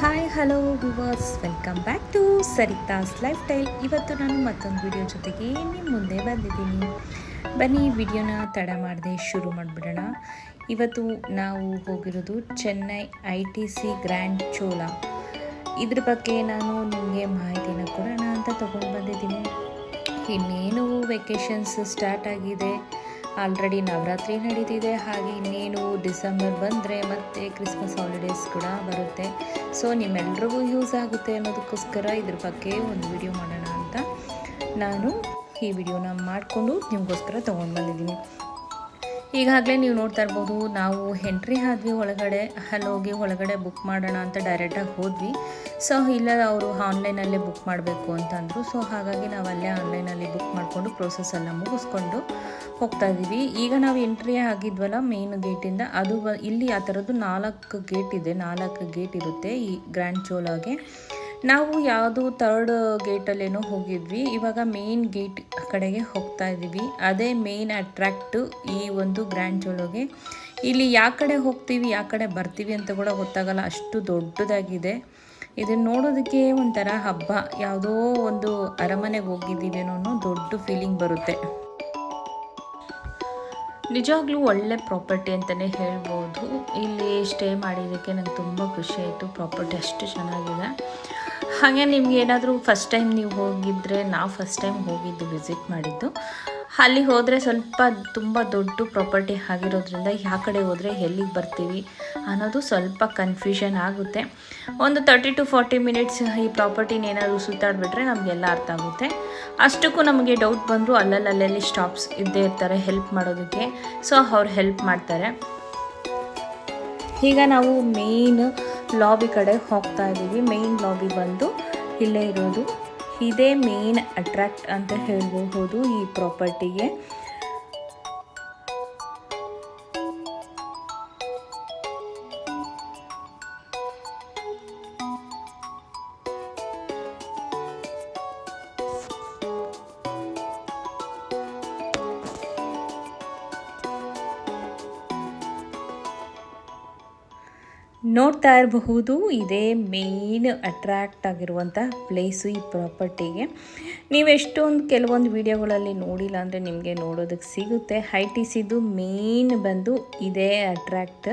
Hi hello viewers, welcome back to Saritha's lifestyle. ಇವತ್ತು ನಾನು ಮತ್ತೊಂದು ವಿಡಿಯೋ ಜೊತೆಗೆ ನಿಮ್ಮ ಮುಂದೆ ಬಂದಿದ್ದೀನಿ. ಬನ್ನಿ ವಿಡಿಯೋನ ತಡ ಮಾಡದೆ ಶುರು ಮಾಡಿಬಿಡೋಣ. ಇವತ್ತು ನಾವು ಹೋಗಿರೋದು ಚೆನ್ನೈ ITC ಗ್ರ್ಯಾಂಡ್ ಚೋಲಾ. ಇದ್ರ ಬಗ್ಗೆ ನಾನು ನಿಮಗೆ ಮಾಹಿತಿನ ಕೊಡೋಣ ಅಂತ ತೊಗೊಂಡು ಬಂದಿದ್ದೀನಿ. ಇನ್ನೇನು ವೆಕೇಷನ್ಸ್ ಸ್ಟಾರ್ಟ್ ಆಗಿದೆ, ಆಲ್ರೆಡಿ ನವರಾತ್ರಿ ನಡೀತಿದೆ. ಹಾಗೆ ಇನ್ನೇನು ಡಿಸೆಂಬರ್ ಬಂದರೆ ಮತ್ತೆ ಕ್ರಿಸ್ಮಸ್ ಹಾಲಿಡೇಸ್ ಕೂಡ ಬರುತ್ತೆ. ಸೊ ನಿಮ್ಮೆಲ್ರಿಗೂ ಯೂಸ್ ಆಗುತ್ತೆ ಅನ್ನೋದಕ್ಕೋಸ್ಕರ ಇದ್ರ ಬಗ್ಗೆ ಒಂದು ವಿಡಿಯೋ ಮಾಡೋಣ ಅಂತ ನಾನು ಈ ವಿಡಿಯೋನ ಮಾಡಿಕೊಂಡು ನಿಮಗೋಸ್ಕರ ತೊಗೊಂಡು ಬಂದಿದ್ದೀನಿ. ಈಗಾಗಲೇ ನೀವು ನೋಡ್ತಾ ಇರ್ಬೋದು, ನಾವು ಎಂಟ್ರಿ ಆದ್ವಿ ಒಳಗಡೆ. ಅಲ್ಲಿ ಹೋಗಿ ಒಳಗಡೆ ಬುಕ್ ಮಾಡೋಣ ಅಂತ ಡೈರೆಕ್ಟಾಗಿ ಹೋದ್ವಿ. ಸೊ ಇಲ್ಲ, ಅವರು ಆನ್ಲೈನಲ್ಲೇ ಬುಕ್ ಮಾಡಬೇಕು ಅಂತಂದರು. ಸೊ ಹಾಗಾಗಿ ನಾವು ಅಲ್ಲೇ ಆನ್ಲೈನಲ್ಲಿ ಬುಕ್ ಮಾಡಿಕೊಂಡು ಪ್ರೋಸೆಸ್ ಎಲ್ಲ ಮುಗಿಸ್ಕೊಂಡು ಹೋಗ್ತಾ ಇದ್ದೀವಿ. ಈಗ ನಾವು ಎಂಟ್ರಿ ಆಗಿದ್ವಲ್ಲ ಮೇನ್ ಗೇಟಿಂದ, ಅದು ಇಲ್ಲಿ ಆ ಥರದ್ದು 4 ಗೇಟ್ ಇದೆ. 4 ಗೇಟ್ ಇರುತ್ತೆ ಈ ಗ್ರ್ಯಾಂಡ್ ಚೋಲಾಗೆ. ನಾವು ಯಾವುದು 3rd ಗೇಟಲ್ಲೇನೋ ಹೋಗಿದ್ವಿ. ಇವಾಗ ಮೇನ್ ಗೇಟ್ ಕಡೆಗೆ ಹೋಗ್ತಾ ಇದ್ದೀವಿ. ಅದೇ ಮೇನ್ ಅಟ್ರ್ಯಾಕ್ಟು ಈ ಒಂದು ಗ್ರ್ಯಾಂಡ್ ಚೋಲೋಗೆ. ಇಲ್ಲಿ ಯಾವ ಕಡೆ ಹೋಗ್ತೀವಿ ಯಾವ ಕಡೆ ಬರ್ತೀವಿ ಅಂತ ಕೂಡ ಗೊತ್ತಾಗಲ್ಲ, ಅಷ್ಟು ದೊಡ್ಡದಾಗಿದೆ. ಇದನ್ನು ನೋಡೋದಕ್ಕೆ ಒಂಥರ ಹಬ್ಬ, ಯಾವುದೋ ಒಂದು ಅರಮನೆಗೆ ಹೋಗಿದ್ದೀವಿ ಅನ್ನೋ ದೊಡ್ಡ ಫೀಲಿಂಗ್ ಬರುತ್ತೆ. ನಿಜವಾಗ್ಲೂ ಒಳ್ಳೆ ಪ್ರಾಪರ್ಟಿ ಅಂತಲೇ ಹೇಳ್ಬೋದು. ಇಲ್ಲಿ ಸ್ಟೇ ಮಾಡಿದ್ದಕ್ಕೆ ನಂಗೆ ತುಂಬ ಖುಷಿ ಆಯಿತು. ಪ್ರಾಪರ್ಟಿ ಅಷ್ಟು ಚೆನ್ನಾಗಿದೆ. ಹಾಗೆ ನಿಮ್ಗೆ ಏನಾದರೂ ಫಸ್ಟ್ ಟೈಮ್ ನೀವು ಹೋಗಿದ್ದರೆ, ನಾವು ಫಸ್ಟ್ ಟೈಮ್ ಹೋಗಿದ್ದು ವಿಸಿಟ್ ಮಾಡಿದ್ದು, ಅಲ್ಲಿ ಹೋದರೆ ಸ್ವಲ್ಪ ತುಂಬ ದೊಡ್ಡ ಪ್ರಾಪರ್ಟಿ ಆಗಿರೋದ್ರಿಂದ ಯಾವ ಕಡೆ ಹೋದರೆ ಎಲ್ಲಿಗೆ ಬರ್ತೀವಿ ಅನ್ನೋದು ಸ್ವಲ್ಪ ಕನ್ಫ್ಯೂಷನ್ ಆಗುತ್ತೆ. ಒಂದು 30 to 40 ಮಿನಿಟ್ಸ್ ಈ ಪ್ರಾಪರ್ಟಿನ ಏನಾದರೂ ಸುತ್ತಾಡಿಬಿಟ್ರೆ ನಮಗೆಲ್ಲ ಅರ್ಥ ಆಗುತ್ತೆ. ಅಷ್ಟಕ್ಕೂ ನಮಗೆ ಡೌಟ್ ಬಂದರೂ ಅಲ್ಲಲ್ಲಿ ಸ್ಟಾಪ್ಸ್ ಇದ್ದೇ ಇರ್ತಾರೆ ಹೆಲ್ಪ್ ಮಾಡೋದಕ್ಕೆ. ಸೊ ಅವ್ರು ಹೆಲ್ಪ್ ಮಾಡ್ತಾರೆ. ಈಗ ನಾವು ಮೇನ್ ಲಾಬಿ ಕಡೆ ಹೋಗ್ತಾ ಇದ್ದೀವಿ. ಮೇನ್ ಲಾಬಿ ಬಂದು ಇಲ್ಲೇ ಇರೋದು. ಇದೇ ಮೇನ್ ಅಟ್ರ್ಯಾಕ್ಟ್ ಅಂತ ಹೇಳ್ಬಹುದು ಈ ಪ್ರಾಪರ್ಟಿಗೆ. ನೋಡ್ತಾ ಇರಬಹುದು, ಇದೇ ಮೇನ್ ಅಟ್ರ್ಯಾಕ್ಟ್ ಆಗಿರುವಂಥ ಪ್ಲೇಸು ಈ ಪ್ರಾಪರ್ಟಿಗೆ. ನೀವು ಎಷ್ಟೊಂದು ಕೆಲವೊಂದು ವಿಡಿಯೋಗಳಲ್ಲಿ ನೋಡಿಲ್ಲ ಅಂದರೆ ನಿಮಗೆ ನೋಡೋದಕ್ಕೆ ಸಿಗುತ್ತೆ. ITCದು ಮೇನ್ ಬಂದು ಇದೇ ಅಟ್ರ್ಯಾಕ್ಟ್.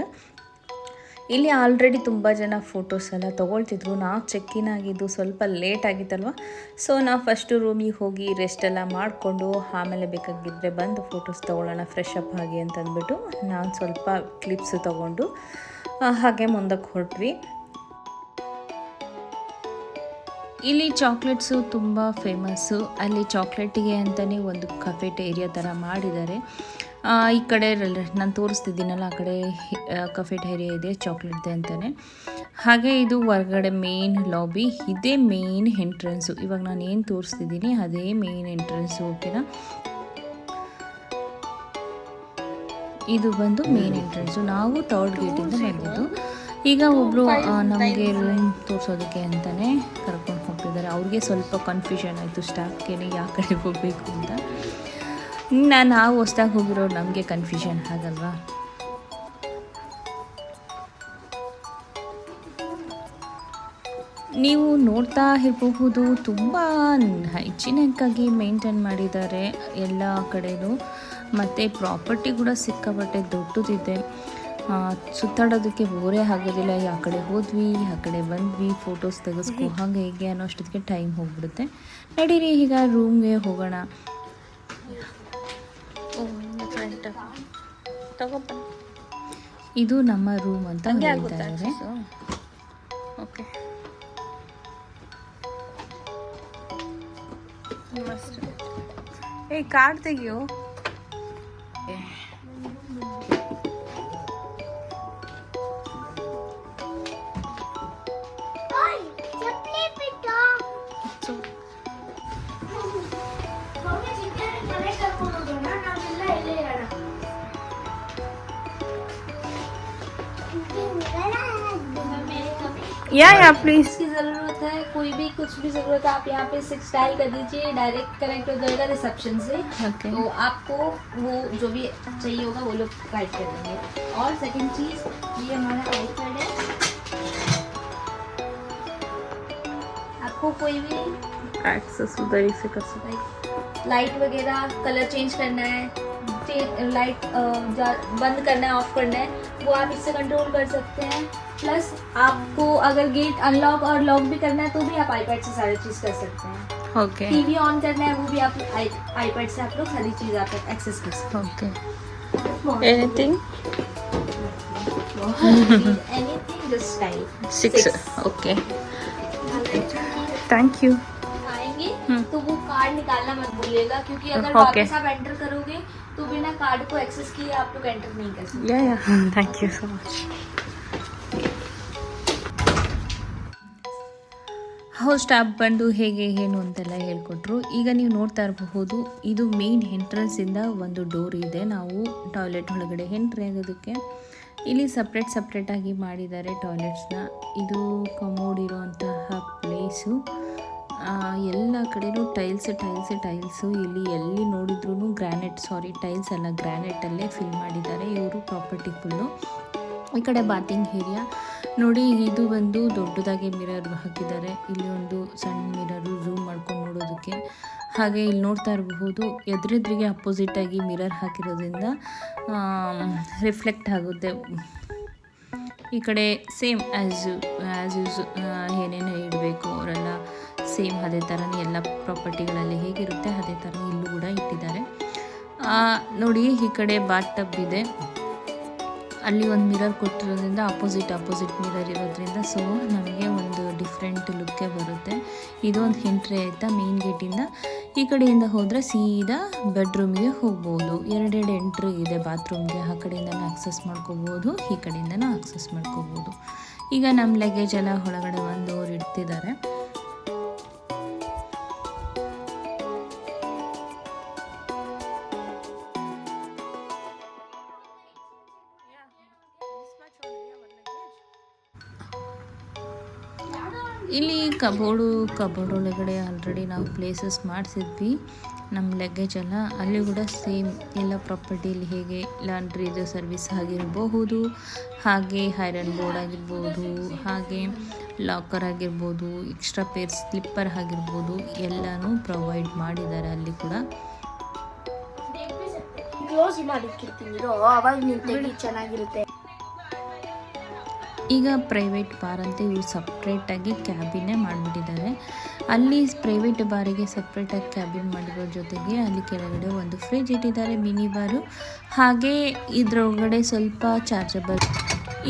ಇಲ್ಲಿ ಆಲ್ರೆಡಿ ತುಂಬ ಜನ ಫೋಟೋಸ್ ಎಲ್ಲ ತೊಗೊಳ್ತಿದ್ರು. ನಾವು ಚೆಕ್ಕಿನ್ ಆಗಿದ್ದು ಸ್ವಲ್ಪ ಲೇಟ್ ಆಗಿತ್ತಲ್ವ. ಸೊ ನಾವು ಫಸ್ಟು ರೂಮಿಗೆ ಹೋಗಿ ರೆಸ್ಟ್ ಎಲ್ಲ ಮಾಡಿಕೊಂಡು ಆಮೇಲೆ ಬೇಕಾಗಿದ್ದರೆ ಬಂದು ಫೋಟೋಸ್ ತೊಗೊಳ್ಳೋಣ ಫ್ರೆಶ್ ಅಪ್ ಆಗಿ ಅಂತಂದ್ಬಿಟ್ಟು ನಾನು ಸ್ವಲ್ಪ ಕ್ಲಿಪ್ಸ್ ತೊಗೊಂಡು ಹಾಗೆ ಮುಂದಕ್ಕೆ ಹೊರಟ್ವಿ. ಇಲ್ಲಿ ಚಾಕ್ಲೇಟ್ಸು ತುಂಬ ಫೇಮಸ್ಸು. ಅಲ್ಲಿ ಚಾಕ್ಲೇಟಿಗೆ ಅಂತಲೇ ಒಂದು ಕಫೆಟೇರಿಯಾ ಥರ ಮಾಡಿದ್ದಾರೆ. ಈ ಕಡೆ ನಾನು ತೋರಿಸ್ತಿದ್ದೀನಲ್ಲ, ಆ ಕಡೆ ಕಫೆಟೇರಿಯಾ ಇದೆ ಚಾಕ್ಲೇಟ್ದೆ ಅಂತಲೇ. ಹಾಗೆ ಇದು ಹೊರಗಡೆ ಮೇನ್ ಲಾಬಿ. ಇದೇ ಮೇನ್ ಎಂಟ್ರೆನ್ಸು. ಇವಾಗ ನಾನು ಏನು ತೋರಿಸ್ತಿದ್ದೀನಿ ಅದೇ ಮೇನ್ ಎಂಟ್ರೆನ್ಸು. ಓಕೆನಾ, ಇದು ಬಂದು ಮೇನ್ ಎಂಟ್ರೆನ್ಸು. ನಾವು 3rd ಗೇಟಿಂದ ಬಂದಿದ್ದು. ಈಗ ಒಬ್ಬರು ನಮಗೆ ರೂಮ್ ತೋರಿಸೋದಕ್ಕೆ ಅಂತಲೇ ಕರ್ಕೊಂಡು ಹೋಗ್ತಿದ್ದಾರೆ. ಅವ್ರಿಗೆ ಸ್ವಲ್ಪ ಕನ್ಫ್ಯೂಷನ್ ಆಯಿತು ಸ್ಟಾಫ್ಗೆ ಯಾವ ಕಡೆ ಹೋಗಬೇಕು ಅಂತ. ನಾವು ಹೊಸ್ದಾಗಿ ಹೋಗಿರೋರು, ನಮಗೆ ಕನ್ಫ್ಯೂಷನ್ ಆಗಲ್ವಾ. ನೀವು ನೋಡ್ತಾ ಇರಬಹುದು, ತುಂಬ ಹೈಜಿನಿಕ್ಕಾಗಿ ಮೇಂಟೈನ್ ಮಾಡಿದ್ದಾರೆ ಎಲ್ಲ ಕಡೆಯೂ. ಮತ್ತು ಪ್ರಾಪರ್ಟಿ ಕೂಡ ಸಿಕ್ಕಾಪಟ್ಟೆ ದೊಡ್ಡದಿದೆ. ಸುತ್ತಾಡೋದಕ್ಕೆ ಬೋರೇ ಆಗೋದಿಲ್ಲ. ಯಾವ ಕಡೆ ಹೋದ್ವಿ ಆ ಕಡೆ ಬಂದ್ವಿ, ಫೋಟೋಸ್ ತೆಗೆಸ್ಕೊ ಹಾಗೆ ಹೀಗೆ ಅನ್ನೋ ಅಷ್ಟೊತ್ತಿಗೆ ಟೈಮ್ ಹೋಗ್ಬಿಡುತ್ತೆ. ನಡೀರಿ ಈಗ ರೂಮ್ಗೆ ಹೋಗೋಣ. ಇದು ನಮ್ಮ ರೂಮ್ ಅಂತ ಹೇಳ್ತಾ ಇದ್ದಾರೆ. ಓಕೆ, ಏ ಕಾರ್ಡ್ ತೆಗಿಯೋ. या प्लीज की ज़रूरत है, कोई भी कुछ भी ज़रूरत है, आप यहाँ पे 6 डायल कर दीजिए, डायरेक्ट कनेक्ट हो जाएगा रिसेप्शन से. तो आपको वो जो भी चाहिए होगा वो लोग गाइड कर देंगे. और सेकंड चीज़, ये हमारा आईपैड है. आपको कोई भी एक्सेस उधर ही से कर सकते लाइट वगैरह कलर चेंज करना है, लाइट बंद करना है, ऑफ करना है, वो आप इससे कंट्रोल कर सकते हैं। प्लस आपको अगर गेट अनलॉक और लॉक भी करना है तो भी आप आईपैड से सारी चीज़ कर सकते हैं। ओके टीवी ऑन करना है वो भी आप आईपैड से आप लोग सारी चीज़ आप एक्सेस कर सकते ओके हैं। Anything anything just style 6 okay thank you आएंगे तो वो कार्ड निकालना मत भूलिएगा, क्योंकि अगर Okay. वापस आप एंटर करोगे तो बिना कार्ड को एक्सेस किए आप लोग एंटर नहीं कर सकते। या thank you so much host app ಬಂದು ಹೇಗೆ ಏನು ಅಂತೆಲ್ಲ ಹೇಳ್ಕೊಟ್ರು. ಈಗ ನೀವು ನೋಡ್ತಾ ಇರಬಹುದು ಇದು ಮೇನ್ ಎಂಟ್ರೆನ್ಸಿಂದ ಒಂದು ಡೋರ್ ಇದೆ. ನಾವು ಟಾಯ್ಲೆಟ್ ಒಳಗಡೆ ಎಂಟ್ರಿ ಆಗೋದಕ್ಕೆ ಇಲ್ಲಿ ಸಪ್ರೇಟಾಗಿ ಮಾಡಿದ್ದಾರೆ ಟಾಯ್ಲೆಟ್ಸ್ನ. ಇದು ಕಮೋಡ್ ಇರೋಂತಹ ಪ್ಲೇಸು. ಎಲ್ಲ ಕಡೆಯೂ ಟೈಲ್ಸು. ಇಲ್ಲಿ ಎಲ್ಲಿ ನೋಡಿದ್ರೂ ಟೈಲ್ಸ್ ಅಲ್ಲ, ಗ್ರಾನೈಟಲ್ಲೇ ಫಿಲ್ ಮಾಡಿದ್ದಾರೆ ಇವರು ಪ್ರಾಪರ್ಟಿ ಫುಲ್ಲು. ಈ ಕಡೆ ಬಾತಿಂಗ್ ಏರಿಯಾ ನೋಡಿ, ಇದು ಒಂದು ದೊಡ್ಡದಾಗಿ ಮಿರರ್ ಹಾಕಿದ್ದಾರೆ. ಇಲ್ಲಿ ಒಂದು ಸಣ್ಣ ಮಿರರು ಝೂಮ್ ಮಾಡ್ಕೊಂಡು ನೋಡೋದಕ್ಕೆ. ಹಾಗೆ ಇಲ್ಲಿ ನೋಡ್ತಾ ಇರಬಹುದು ಎದುರೆದುರಿಗೆ ಅಪೋಸಿಟಾಗಿ ಮಿರರ್ ಹಾಕಿರೋದ್ರಿಂದ ರಿಫ್ಲೆಕ್ಟ್ ಆಗುತ್ತೆ. ಈ ಕಡೆ ಸೇಮ್ ಆ್ಯಸ್ ಯೂಸ್ ಏನೇನು ಇಡಬೇಕು ಅವರೆಲ್ಲ ಸೇಮ್ ಅದೇ ಥರನೇ ಎಲ್ಲ ಪ್ರಾಪರ್ಟಿಗಳಲ್ಲಿ ಹೇಗಿರುತ್ತೆ ಅದೇ ಥರ ಇಲ್ಲೂ ಕೂಡ ಇಟ್ಟಿದ್ದಾರೆ. ನೋಡಿ ಈ ಕಡೆ ಬಾತ್ ಟಬ್ ಇದೆ, ಅಲ್ಲಿ ಒಂದು ಮಿರರ್ ಕೊಟ್ಟಿರೋದ್ರಿಂದ ಅಪೋಸಿಟ್ ಮಿರರ್ ಇರೋದ್ರಿಂದ ಸೊ ನಮಗೆ ಒಂದು ಡಿಫ್ರೆಂಟ್ ಲುಕ್ಕೇ ಬರುತ್ತೆ. ಇದೊಂದು ಎಂಟ್ರಿ ಆಯಿತಾ ಮೇನ್ ಗೇಟಿಂದ. ಈ ಕಡೆಯಿಂದ ಹೋದರೆ ಸೀದಾ ಬೆಡ್ರೂಮ್ಗೆ ಹೋಗ್ಬೋದು. ಎರಡೆರಡು ಎಂಟ್ರಿ ಇದೆ ಬಾತ್ರೂಮ್ಗೆ. ಆ ಕಡೆಯಿಂದನೂ ಆಕ್ಸೆಸ್ ಮಾಡ್ಕೋಬೋದು, ಈ ಕಡೆಯಿಂದನೂ ಆಕ್ಸೆಸ್ ಮಾಡ್ಕೋಬೋದು. ಈಗ ನಮ್ಮ ಲಗೇಜ್ ಎಲ್ಲ ಒಳಗಡೆ ಒಂದು ಅವ್ರು ಇಡ್ತಿದ್ದಾರೆ. ಇಲ್ಲಿ ಕಬೋರ್ಡ್ ಒಳಗಡೆ ಆಲ್ರೆಡಿ ನಾವು ಪ್ಲೇಸಸ್ ಮಾಡಿಸಿದ್ವಿ ನಮ್ಮ ಲಗೇಜ್ ಎಲ್ಲ. ಅಲ್ಲಿ ಕೂಡ ಸೇಮ್ ಎಲ್ಲ ಪ್ರಾಪರ್ಟಿಲಿ ಹೇಗೆ ಲಾಂಡ್ರಿದು ಸರ್ವಿಸ್ ಆಗಿರಬಹುದು, ಹಾಗೆ ಐರನ್ ಬೋರ್ಡ್ ಆಗಿರ್ಬೋದು, ಹಾಗೆ ಲಾಕರ್ ಆಗಿರ್ಬೋದು, ಎಕ್ಸ್ಟ್ರಾ ಪೇರ್ ಸ್ಲಿಪ್ಪರ್ ಆಗಿರ್ಬೋದು ಎಲ್ಲನೂ ಪ್ರೊವೈಡ್ ಮಾಡಿದ್ದಾರೆ ಅಲ್ಲಿ ಕೂಡ. ಕ್ಲೋಸ್ ಮಾಡಿರ್ತೀನಿ ಅವಾಗ ನಿಂತು ಚೆನ್ನಾಗಿರುತ್ತೆ. ಈಗ ಪ್ರೈವೇಟ್ ಬಾರ್ ಅಂತ ಇವರು ಸಪ್ರೇಟಾಗಿ ಕ್ಯಾಬಿನ್ನೇ ಮಾಡಿಬಿಟ್ಟಿದ್ದಾರೆ. ಅಲ್ಲಿ ಪ್ರೈವೇಟ್ ಬಾರಿಗೆ ಸಪ್ರೇಟಾಗಿ ಕ್ಯಾಬಿನ್ ಮಾಡಿರೋ ಜೊತೆಗೆ ಅಲ್ಲಿ ಕೆಳಗಡೆ ಒಂದು ಫ್ರಿಜ್ ಇಟ್ಟಿದ್ದಾರೆ, ಮಿನಿ ಬಾರು. ಹಾಗೆ ಇದರೊಳಗಡೆ ಸ್ವಲ್ಪ ಚಾರ್ಜಬಲ್.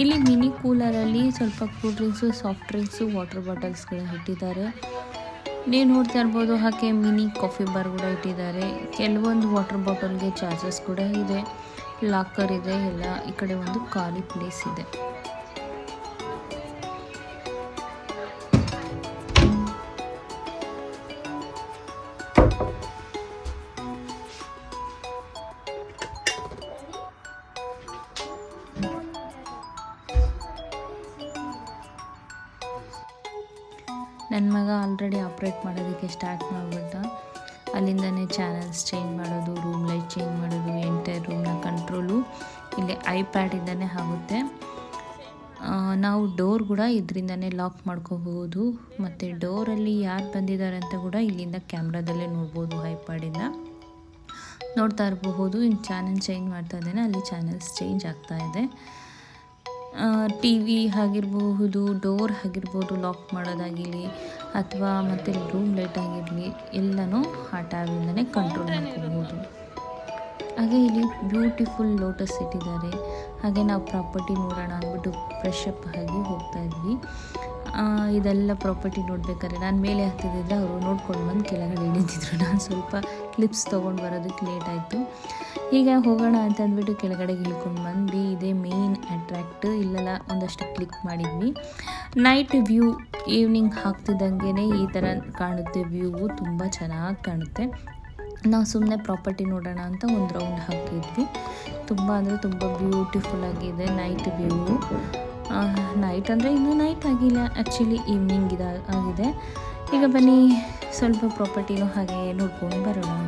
ಇಲ್ಲಿ ಮಿನಿ ಕೂಲರಲ್ಲಿ ಸ್ವಲ್ಪ cool drinks, soft drinks, water ಬಾಟಲ್ಸ್ಗಳ ಇಟ್ಟಿದ್ದಾರೆ. ನೀವು ನೋಡ್ತಾ ಇರ್ಬೋದು. ಹಾಗೆ ಮಿನಿ ಕಾಫಿ ಬಾರ್ ಕೂಡ ಇಟ್ಟಿದ್ದಾರೆ. ಕೆಲವೊಂದು ವಾಟರ್ ಬಾಟಲ್ಗೆ ಚಾರ್ಜಸ್ ಕೂಡ ಇದೆ, ಲಾಕರ್ ಇದೆ ಎಲ್ಲ. ಈ ಕಡೆ ಒಂದು ಖಾಲಿ ಪ್ಲೇಸ್ ಇದೆ. ನನ್ನ ಮಗ ಆಲ್ರೆಡಿ ಆಪ್ರೇಟ್ ಮಾಡೋದಕ್ಕೆ ಸ್ಟಾರ್ಟ್ ಮಾಡಿಬಿಟ್ಟ. ಅಲ್ಲಿಂದನೇ ಚಾನಲ್ಸ್ ಚೇಂಜ್ ಮಾಡೋದು, ರೂಮ್ ಲೈಟ್ ಚೇಂಜ್ ಮಾಡೋದು, ಎಂಟೈರ್ ರೂಮ್ನ ಕಂಟ್ರೋಲು ಇಲ್ಲಿ ಐಪ್ಯಾಡಿಂದನೇ ಆಗುತ್ತೆ. ನಾವು ಡೋರ್ ಕೂಡ ಇದರಿಂದನೇ ಲಾಕ್ ಮಾಡ್ಕೋಬಹುದು. ಮತ್ತು ಡೋರಲ್ಲಿ ಯಾರು ಬಂದಿದ್ದಾರೆ ಅಂತ ಕೂಡ ಇಲ್ಲಿಂದ ಕ್ಯಾಮ್ರಾದಲ್ಲೇ ನೋಡ್ಬೋದು ಐಪ್ಯಾಡಿಂದ. ನೋಡ್ತಾ ಇರಬಹುದು ಇನ್ನು ಚಾನಲ್ ಚೇಂಜ್ ಮಾಡ್ತಾ ಇದ್ದೇನೆ, ಅಲ್ಲಿ ಚಾನಲ್ಸ್ ಚೇಂಜ್ ಆಗ್ತಾ ಇದೆ. ಟಿ ವಿ ಆಗಿರಬಹುದು, ಡೋರ್ ಆಗಿರ್ಬೋದು ಲಾಕ್ ಮಾಡೋದಾಗಿರಲಿ ಅಥವಾ ಮತ್ತು ರೂಮ್ ಲೈಟ್ ಆಗಿರಲಿ ಎಲ್ಲನೂ ಆ ಟ್ಯಾಬಿಂದನೇ ಕಂಟ್ರೋಲ್ ಮಾಡ್ಕೋಬೋದು. ಹಾಗೆ ಇಲ್ಲಿ ಬ್ಯೂಟಿಫುಲ್ ಲೋಟಸ್ ಇಟ್ಟಿದ್ದಾರೆ. ಹಾಗೆ ನಾವು ಪ್ರಾಪರ್ಟಿ ನೋಡೋಣ ಅಂದ್ಬಿಟ್ಟು ಫ್ರೆಶ್ ಅಪ್ ಆಗಿ ಹೋಗ್ತಾ ಇದ್ವಿ. ಇದೆಲ್ಲ ಪ್ರಾಪರ್ಟಿ ನೋಡ್ಬೇಕಾದ್ರೆ ನಾನು ಮೇಲೆ ಹತ್ತಿದ್ದಿದ್ದೆ, ಅವರು ನೋಡ್ಕೊಂಡು ಬಂದು ಕೆಳಗಡೆ ಇಳಿದಿದ್ರು. ನಾನು ಸ್ವಲ್ಪ ಕ್ಲಿಪ್ಸ್ ತೊಗೊಂಡು ಬರೋದಕ್ಕೆ ಲೇಟ್ ಆಯಿತು. ಈಗ ಹೋಗೋಣ ಅಂತ ಅಂದ್ಬಿಟ್ಟು ಕೆಳಗಡೆ ಇಳ್ಕೊಂಡು ಬಂದ್ವಿ. ಇದೇ ಮೇನ್ ಅಟ್ರ್ಯಾಕ್ಟ್. ಇಲ್ಲೆಲ್ಲ ಒಂದಷ್ಟು ಕ್ಲಿಕ್ ಮಾಡಿದ್ವಿ. ನೈಟ್ ವ್ಯೂ ಈವ್ನಿಂಗ್ ಆಗ್ತಿದ್ದಂಗೆ ಈ ಥರ ಕಾಣುತ್ತೆ. ವ್ಯೂವು ತುಂಬ ಚೆನ್ನಾಗಿ ಕಾಣುತ್ತೆ. ನಾವು ಸುಮ್ಮನೆ ಪ್ರಾಪರ್ಟಿ ನೋಡೋಣ ಅಂತ ಒಂದು ರೌಂಡ್ ಹಾಕಿದ್ವಿ. ತುಂಬ ಅಂದರೆ ತುಂಬ ಬ್ಯೂಟಿಫುಲ್ ಆಗಿದೆ ನೈಟ್ ವ್ಯೂ. ನೈಟ್ ಅಂದರೆ ಇನ್ನೂ ನೈಟ್ ಆಗಿಲ್ಲ, ಆ್ಯಕ್ಚುಲಿ ಈವ್ನಿಂಗ್ ಆಗಿದೆ. ಈಗ ಬನ್ನಿ ಸ್ವಲ್ಪ ಪ್ರಾಪರ್ಟಿನೂ ಹಾಗೆ ನೋಡ್ಕೊಂಡು ಬರೋಣ.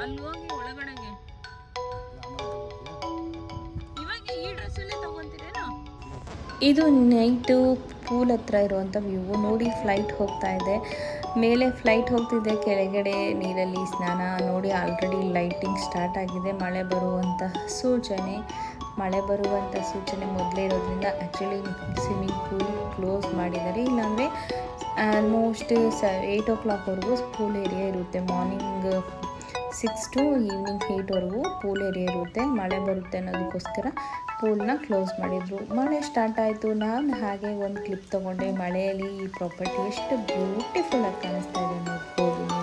ಅಲ್ಲಿ ಹೋಗಿ ಒಳಗಡೆಗೆ ಇವಾಗ ಈ ಡ್ರೆಸ್ಸಲ್ಲೇ ತಗೊಂತೀರೇನೋ. ಇದು ನೈಟು ಪೂಲ್ ಹತ್ರ ಇರುವಂಥ ವ್ಯೂ ನೋಡಿ. ಫ್ಲೈಟ್ ಹೋಗ್ತಾ ಇದೆ, ಮೇಲೆ ಫ್ಲೈಟ್ ಹೋಗ್ತಿದೆ, ಕೆಳಗಡೆ ನೀರಲ್ಲಿ ಸ್ನಾನ ನೋಡಿ. ಆಲ್ರೆಡಿ ಲೈಟಿಂಗ್ ಸ್ಟಾರ್ಟ್ ಆಗಿದೆ. ಮಳೆ ಬರುವಂಥ ಸೂಚನೆ ಮೊದಲೇ ಇರೋದ್ರಿಂದ ಆ್ಯಕ್ಚುಲಿ ಸ್ವಿಮ್ಮಿಂಗ್ ಪೂಲ್ ಕ್ಲೋಸ್ ಮಾಡಿದ್ದಾರೆ. ಇಲ್ಲಾಂದರೆ ಆಲ್ಮೋಸ್ಟ್ 8 o'clockವರೆಗೂ ಪೂಲ್ ಏರಿಯಾ ಇರುತ್ತೆ. ಮಾರ್ನಿಂಗ್ 6 to ಈವ್ನಿಂಗ್ 8ವರೆಗೂ ಪೂಲ್ ಏರಿಯಾ ಇರುತ್ತೆ. ಮಳೆ ಬರುತ್ತೆ ಅನ್ನೋದಕ್ಕೋಸ್ಕರ ಪೂಲ್ನ ಕ್ಲೋಸ್ ಮಾಡಿದರು. ಮಳೆ ಸ್ಟಾರ್ಟ್ ಆಯಿತು. ನಾನು ಹಾಗೆ ಒಂದು ಕ್ಲಿಪ್ ತೊಗೊಂಡೆ. ಮಳೆಯಲ್ಲಿ ಈ ಪ್ರಾಪರ್ಟಿ ಎಷ್ಟು ಬ್ಯೂಟಿಫುಲ್ಲಾಗಿ ಕಾಣಿಸ್ತಾ ಇದೆ ನೋಡ್ಬೋದು ನೀವು.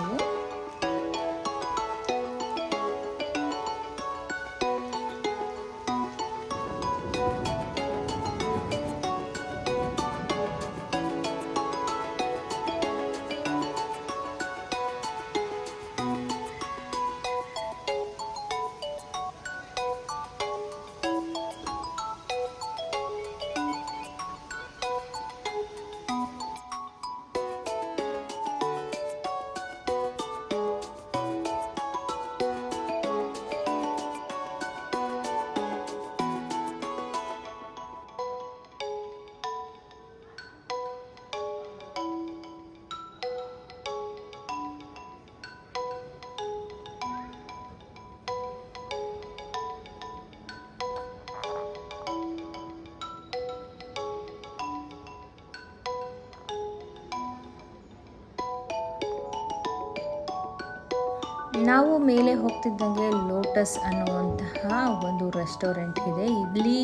ನಾವು ಮೇಲೆ ಹೋಗ್ತಿದ್ದಂಗೆ ಲೋಟಸ್ ಅನ್ನುವಂತಹ ಒಂದು ರೆಸ್ಟೋರೆಂಟ್ ಇದೆ. ಇಲ್ಲಿ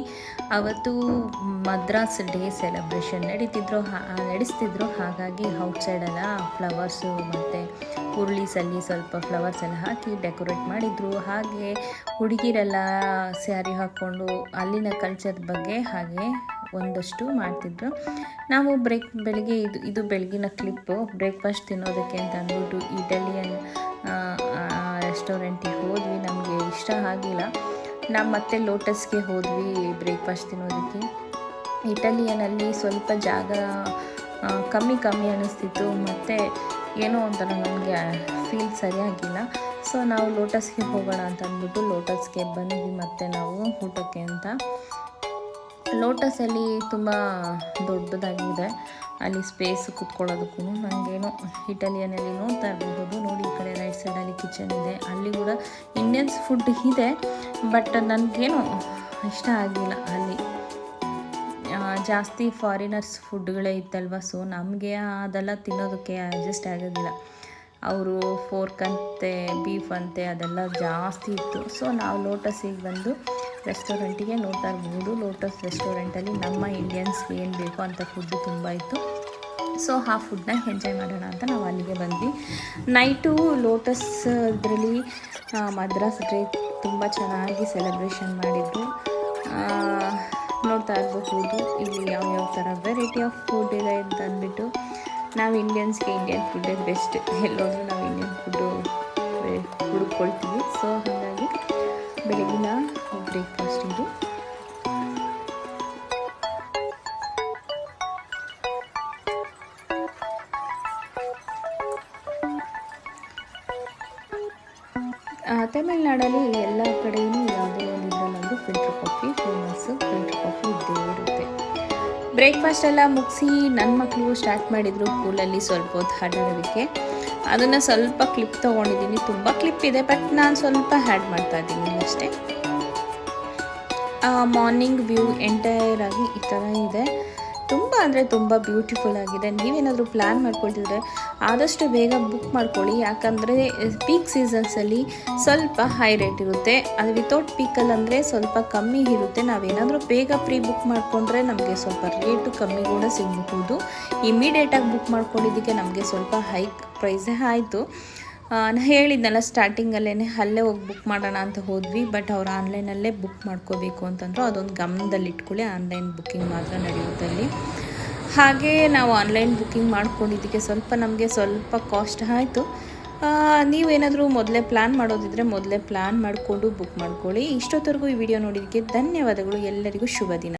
ಅವತ್ತು ಮದ್ರಾಸ್ ಡೇ ಸೆಲೆಬ್ರೇಷನ್ ನಡೆಸ್ತಿದ್ರು. ಹಾಗಾಗಿ ಔಟ್ಸೈಡೆಲ್ಲ ಫ್ಲವರ್ಸು ಮತ್ತು ಉರುಳಿಸಲ್ಲಿ ಸ್ವಲ್ಪ ಫ್ಲವರ್ಸ್ ಎಲ್ಲ ಹಾಕಿ ಡೆಕೋರೇಟ್ ಮಾಡಿದರು. ಹಾಗೆ ಹುಡುಗಿರೆಲ್ಲ ಸ್ಯಾರಿ ಹಾಕ್ಕೊಂಡು ಅಲ್ಲಿನ ಕಲ್ಚರ್ ಬಗ್ಗೆ ಹಾಗೆ ಒಂದಷ್ಟು ಮಾಡ್ತಿದ್ರು. ನಾವು ಬೆಳಿಗ್ಗೆ ಇದು ಬೆಳಗಿನ ಕ್ಲಿಪ್ಪು. ಬ್ರೇಕ್ಫಾಸ್ಟ್ ತಿನ್ನೋದಕ್ಕೆ ಅಂತ ಅಂದ್ಬಿಟ್ಟು ಇಟಾಲಿಯನ್ ರೆಸ್ಟೋರೆಂಟಿಗೆ ಹೋದ್ವಿ. ನಮಗೆ ಇಷ್ಟ ಆಗಿಲ್ಲ. ನಾವು ಮತ್ತೆ ಲೋಟಸ್ಗೆ ಹೋದ್ವಿ ಬ್ರೇಕ್ಫಾಸ್ಟ್ ತಿನ್ನೋದಕ್ಕೆ. ಇಟಾಲಿಯನಲ್ಲಿ ಸ್ವಲ್ಪ ಜಾಗ ಕಮ್ಮಿ ಅನ್ನಿಸ್ತಿತ್ತು, ಮತ್ತು ಏನೋ ಒಂಥರ ನನಗೆ ಫೀಲ್ ಸರಿಯಾಗಿಲ್ಲ. ಸೊ ನಾವು ಲೋಟಸ್ಗೆ ಹೋಗೋಣ ಅಂತ ಅಂದ್ಬಿಟ್ಟು ಲೋಟಸ್ಗೆ ಬಂದ್ವಿ ಮತ್ತೆ ನಾವು ಊಟಕ್ಕೆ ಅಂತ. ಲೋಟಸಲ್ಲಿ ತುಂಬ ದೊಡ್ಡದಾಗಿದೆ, ಅಲ್ಲಿ ಸ್ಪೇಸ್ ಕೂತ್ಕೊಳ್ಳೋದಕ್ಕೂ. ನನಗೇನೋ ಇಟಾಲಿಯನಲ್ಲಿ ನೋಡ್ತಾ ಇರಬಹುದು ನೋಡಿ, ಈ ಕಡೆ ರೈಟ್ ಸೈಡಲ್ಲಿ ಕಿಚನ್ ಇದೆ. ಅಲ್ಲಿ ಕೂಡ ಇಂಡಿಯನ್ಸ್ ಫುಡ್ ಇದೆ, ಬಟ್ ನನಗೇನೋ ಇಷ್ಟ ಆಗಿಲ್ಲ. ಅಲ್ಲಿ ಜಾಸ್ತಿ ಫಾರಿನರ್ಸ್ ಫುಡ್ಗಳೇ ಇತ್ತಲ್ವ, ಸೊ ನಮಗೆ ಅದೆಲ್ಲ ತಿನ್ನೋದಕ್ಕೆ ಅಡ್ಜಸ್ಟ್ ಆಗೋದಿಲ್ಲ. ಅವರು ಫೋರ್ಕ್ ಅಂತೆ, ಬೀಫ್ ಅಂತೆ ಅದೆಲ್ಲ ಜಾಸ್ತಿ ಇತ್ತು. ಸೊ ನಾವು ಲೋಟಸಿಗೆ ಬಂದು ರೆಸ್ಟೋರೆಂಟಿಗೆ ನೋಡ್ತಾ ಇರ್ಬೋದು. ಲೋಟಸ್ ರೆಸ್ಟೋರೆಂಟಲ್ಲಿ ನಮ್ಮ ಇಂಡಿಯನ್ಸ್ಗೆ ಏನು ಬೇಕೋ ಅಂಥ ಫುಡ್ಡು ತುಂಬ ಇತ್ತು. ಸೊ ಆ ಫುಡ್ನ ಎಂಜಾಯ್ ಮಾಡೋಣ ಅಂತ ನಾವು ಅಲ್ಲಿಗೆ ಬಂದ್ವಿ. ನೈಟು ಲೋಟಸ್ ಇದರಲ್ಲಿ ಮದ್ರಾಸ್ ಡೇ ತುಂಬ ಚೆನ್ನಾಗಿ ಸೆಲೆಬ್ರೇಷನ್ ಮಾಡಿದ್ರು. ನೋಡ್ತಾ ಇರಬಹುದು ಇಲ್ಲಿ ಯಾವ್ಯಾವ ಥರ ವೆರೈಟಿ ಆಫ್ ಫುಡ್ ಇದೆ ಅಂತ ಅಂದ್ಬಿಟ್ಟು. ನಾವು ಇಂಡಿಯನ್ಸ್ಗೆ ಇಂಡಿಯನ್ ಫುಡ್ಡೇ ಬೆಸ್ಟ್. ಎಲ್ಲೋದ್ರೂ ನಾವು ಇಂಡಿಯನ್ ಫುಡ್ಡು ಹುಡುಕೊಳ್ತೀವಿ. ಸೊ ಹಾಗಾಗಿ ಬೆಳಗಿನ ಬ್ರೇಕ್ಫಾಸ್ಟ್ ಇದು. ತಮಿಳ್ನಾಡಲ್ಲಿ ಎಲ್ಲ ಕಡೆಯೂ ಯಾವುದೇ ಒಂದಿದ್ರಲ್ಲೊಂದು filter coffee famous. Filter coffee ಇದ್ದೇ ಇರುತ್ತೆ. ಬ್ರೇಕ್ಫಾಸ್ಟ್ ಎಲ್ಲ ಮುಗಿಸಿ ನನ್ನ ಮಕ್ಕಳು ಸ್ಟಾರ್ಟ್ ಮಾಡಿದರು ಪೂಲಲ್ಲಿ ಸ್ವಲ್ಪ ಹೊತ್ತು ಆಟಾಡೋದಕ್ಕೆ. ಅದನ್ನು ಸ್ವಲ್ಪ ಕ್ಲಿಪ್ ತೊಗೊಂಡಿದ್ದೀನಿ. ತುಂಬ ಕ್ಲಿಪ್ ಇದೆ, ಬಟ್ ನಾನು ಸ್ವಲ್ಪ ಹ್ಯಾಡ್ ಮಾಡ್ತಾ ಇದ್ದೀನಿ ಅಷ್ಟೇ. ಮಾರ್ನಿಂಗ್ ವ್ಯೂ ಎಂಟೈರ್ ಆಗಿ ಈ ಥರ ಇದೆ. ತುಂಬ ಅಂದರೆ ತುಂಬ ಬ್ಯೂಟಿಫುಲ್ ಆಗಿದೆ. ನೀವೇನಾದರೂ ಪ್ಲ್ಯಾನ್ ಮಾಡ್ಕೊಳ್ತಿದ್ರೆ ಆದಷ್ಟು ಬೇಗ ಬುಕ್ ಮಾಡ್ಕೊಳ್ಳಿ. ಯಾಕಂದರೆ ಪೀಕ್ ಸೀಸನ್ಸಲ್ಲಿ ಸ್ವಲ್ಪ ಹೈ ರೇಟ್ ಇರುತ್ತೆ. ಅದು ವಿತೌಟ್ ಪೀಕಲ್ಲಿ ಅಂದರೆ ಸ್ವಲ್ಪ ಕಮ್ಮಿ ಇರುತ್ತೆ. ನಾವೇನಾದರೂ ಬೇಗ ಪ್ರೀ ಬುಕ್ ಮಾಡಿಕೊಂಡ್ರೆ ನಮಗೆ ಸ್ವಲ್ಪ ರೇಟು ಕಮ್ಮಿ ಕೂಡ ಸಿಗಬಹುದು. ಇಮಿಡಿಯೇಟಾಗಿ ಬುಕ್ ಮಾಡ್ಕೊಂಡಿದ್ದಕ್ಕೆ ನಮಗೆ ಸ್ವಲ್ಪ ಹೈ ಪ್ರೈಸೇ ಆಯಿತು. ನಾನು ಹೇಳಿದ್ನಲ್ಲ ಸ್ಟಾರ್ಟಿಂಗಲ್ಲೇ ಅಲ್ಲೇ ಹೋಗಿ ಬುಕ್ ಮಾಡೋಣ ಅಂತ ಹೋದ್ವಿ, ಬಟ್ ಅವ್ರು ಆನ್ಲೈನಲ್ಲೇ ಬುಕ್ ಮಾಡ್ಕೋಬೇಕು ಅಂತಂದ್ರು. ಅದೊಂದು ಗಮನದಲ್ಲಿ ಇಟ್ಕೊಳ್ಳಿ, ಆನ್ಲೈನ್ ಬುಕ್ಕಿಂಗ್ ಮಾತ್ರ ನಡೆಯುತ್ತೆ ಅಲ್ಲಿ. ಹಾಗೆ ನಾವು ಆನ್ಲೈನ್ ಬುಕ್ಕಿಂಗ್ ಮಾಡ್ಕೊಂಡಿದ್ದಕ್ಕೆ ನಮಗೆ ಸ್ವಲ್ಪ ಕಾಸ್ಟ್ ಆಯಿತು. ನೀವೇನಾದರೂ ಮೊದಲೇ ಪ್ಲ್ಯಾನ್ ಮಾಡೋದಿದ್ರೆ ಮೊದಲೇ ಪ್ಲ್ಯಾನ್ ಮಾಡಿಕೊಂಡು ಬುಕ್ ಮಾಡ್ಕೊಳ್ಳಿ. ಇಷ್ಟೊತ್ತರೆಗೂ ಈ ವಿಡಿಯೋ ನೋಡಿದ್ದಕ್ಕೆ ಧನ್ಯವಾದಗಳು. ಎಲ್ಲರಿಗೂ ಶುಭ ದಿನ.